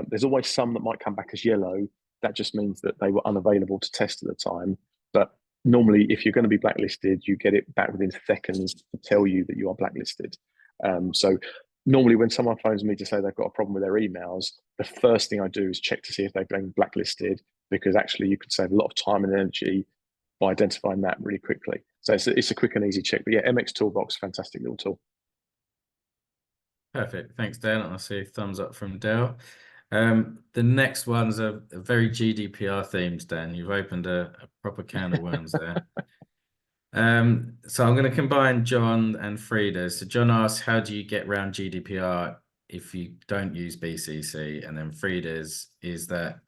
There's always some that might come back as yellow. That just means that they were unavailable to test at the time. But normally, if you're going to be blacklisted, you get it back within seconds to tell you that you are blacklisted. So normally when someone phones me to say they've got a problem with their emails, the first thing I do is check to see if they've been blacklisted, because actually you could save a lot of time and energy by identifying that really quickly. So it's a quick and easy check. But yeah, MX Toolbox, fantastic little tool. Perfect. Thanks, Dan. I see a thumbs up from Dale. The next one's a very GDPR themed, Dan. You've opened a proper can of worms there. So I'm going to combine John and Frida. So John asks, how do you get around GDPR if you don't use BCC? And then Frida's is that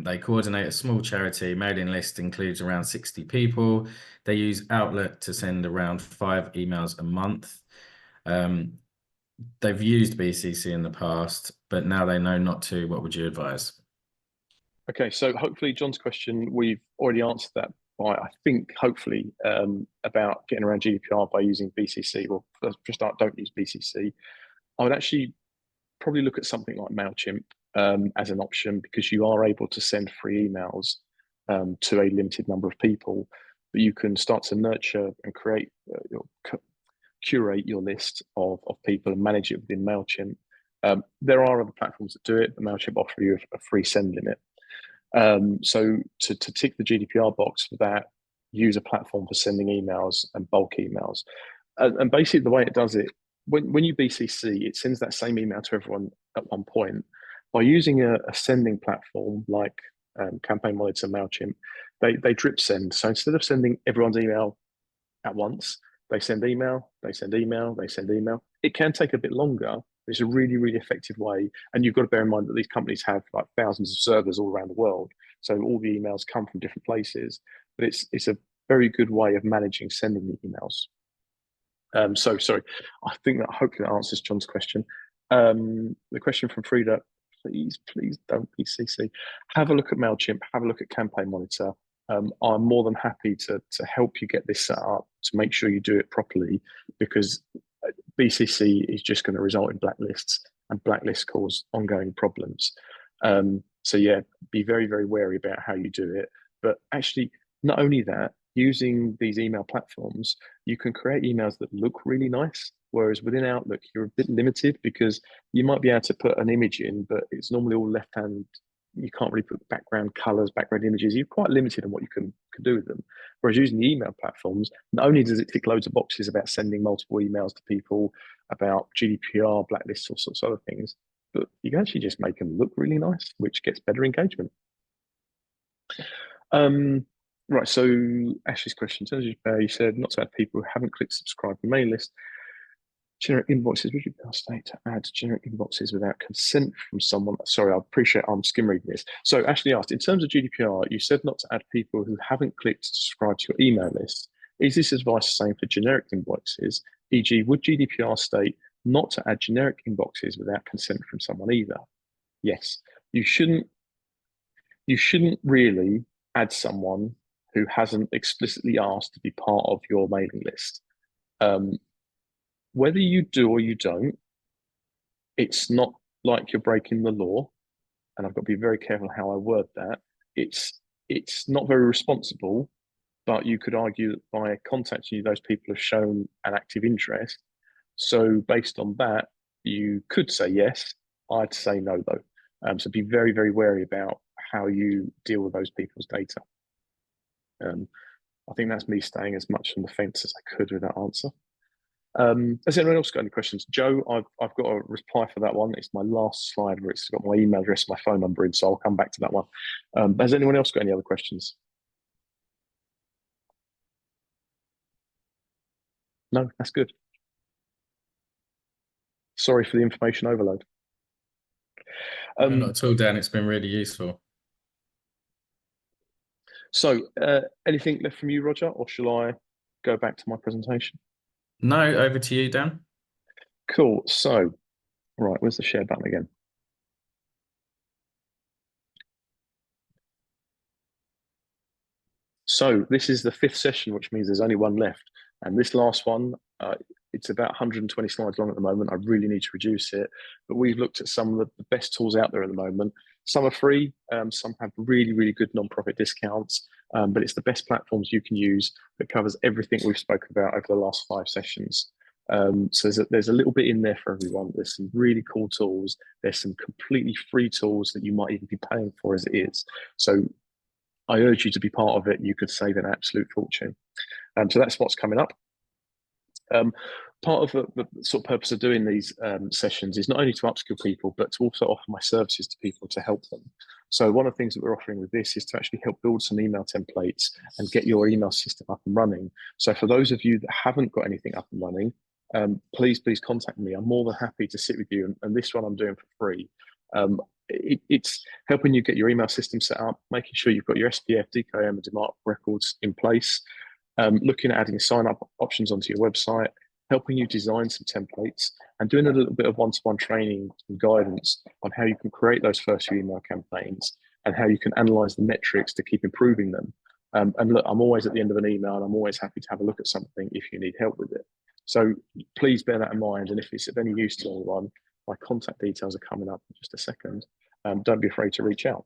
they coordinate a small charity. Mailing list includes around 60 people. They use Outlook to send around 5 emails a month. They've used BCC in the past, but now they know not to. What would you advise? Okay, so hopefully John's question, we've already answered that by, I think, hopefully, about getting around GDPR by using BCC. Well, for start, don't use BCC. I would actually probably look at something like MailChimp as an option, because you are able to send free emails to a limited number of people, but you can start to nurture and create, curate your list of people and manage it within MailChimp. There are other platforms that do it, but MailChimp offer you a free send limit. So to tick the GDPR box for that, use a platform for sending emails and bulk emails. And basically the way it does it, when you BCC, it sends that same email to everyone at one point. By using a sending platform like Campaign Monitor, MailChimp, they drip send. So instead of sending everyone's email at once, they send email, they send email, they send email. It can take a bit longer. It's a really, really effective way. And you've got to bear in mind that these companies have like thousands of servers all around the world. So all the emails come from different places, but it's a very good way of managing sending the emails. So sorry, I think that hopefully that answers John's question. The question from Frida, please don't BCC. Have a look at MailChimp, have a look at Campaign Monitor. I'm more than happy to help you get this set up to make sure you do it properly, because BCC is just going to result in blacklists, and blacklists cause ongoing problems. So yeah, be very, very wary about how you do it. But actually, not only that, using these email platforms, you can create emails that look really nice. Whereas within Outlook, you're a bit limited, because you might be able to put an image in, but it's normally all left-hand. You can't really put background colors, background images. You're quite limited on what you can do with them. Whereas using the email platforms, not only does it tick loads of boxes about sending multiple emails to people, about GDPR, blacklists, all sorts of other things, but you can actually just make them look really nice, which gets better engagement. Right, so Ashley's question, you said not to add people who haven't clicked subscribe to the mailing list. Generic invoices, would you be asked to add generic inboxes without consent from someone? Sorry, I appreciate I'm skim reading this. So Ashley asked, in terms of GDPR, you said not to add people who haven't clicked to subscribe to your email list. Is this advice the same for generic inboxes? E.g., would GDPR state not to add generic inboxes without consent from someone either? Yes, you shouldn't really add someone who hasn't explicitly asked to be part of your mailing list. Whether you do or you don't, it's not like you're breaking the law, and I've got to be very careful how I word that. It's not very responsible, but you could argue that by contacting you, those people have shown an active interest. So based on that, you could say yes. I'd say no, though. So be very, very wary about how you deal with those people's data. I think that's me staying as much on the fence as I could with that answer. Has anyone else got any questions? Joe, I've got a reply for that one. It's my last slide where it's got my email address, my phone number in, so I'll come back to that one. Has anyone else got any other questions? No, that's good. Sorry for the information overload. Not at all, Dan. It's been really useful. So, anything left from you, Roger, or shall I go back to my presentation? No, over to you, Dan. Cool. So, right, where's the share button again? So this is the 5th session, which means there's only one left. And this last one, it's about 120 slides long at the moment. I really need to reduce it. But we've looked at some of the best tools out there at the moment. Some are free, some have really, really good non-profit discounts, but it's the best platforms you can use that covers everything we've spoken about over the last 5 sessions. So there's a little bit in there for everyone. There's some really cool tools. There's some completely free tools that you might even be paying for as it is. So I urge you to be part of it. You could save an absolute fortune. So that's what's coming up. Part of the sort of purpose of doing these sessions is not only to upskill people, but to also offer my services to people to help them. So one of the things that we're offering with this is to actually help build some email templates and get your email system up and running. So for those of you that haven't got anything up and running, please contact me. I'm more than happy to sit with you. And this one I'm doing for free. It's helping you get your email system set up, making sure you've got your SPF, DKIM, and DMARC records in place, looking at adding sign-up options onto your website, helping you design some templates, and doing a little bit of one-to-one training and guidance on how you can create those first few email campaigns and how you can analyze the metrics to keep improving them. And look, I'm always at the end of an email, and I'm always happy to have a look at something if you need help with it. So please bear that in mind. And if it's of any use to anyone, my contact details are coming up in just a second. Don't be afraid to reach out.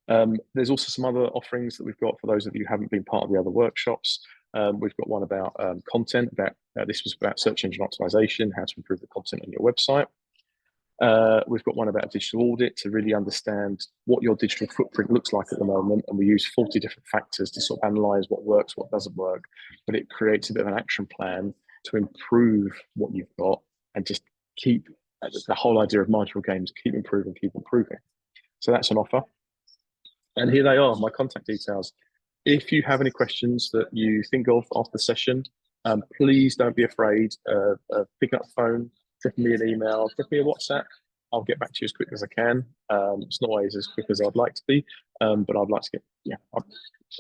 There's also some other offerings that we've got for those of you who haven't been part of the other workshops. We've got one about content. This was about search engine optimization, how to improve the content on your website. We've got one about digital audit to really understand what your digital footprint looks like at the moment. And we use 40 different factors to sort of analyze what works, what doesn't work. But it creates a bit of an action plan to improve what you've got and just keep the whole idea of marginal gains, keep improving, keep improving. So that's an offer. And here they are, my contact details. If you have any questions that you think of after the session, please don't be afraid of picking up the phone, dropping me an email, dropping me a WhatsApp. I'll get back to you as quick as I can. It's not always as quick as I'd like to be, but I'd like to get,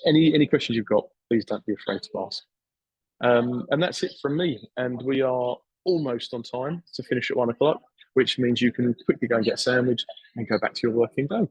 any questions you've got, please don't be afraid to ask. And that's it from me. And we are almost on time to finish at 1 o'clock, which means you can quickly go and get a sandwich and go back to your working day.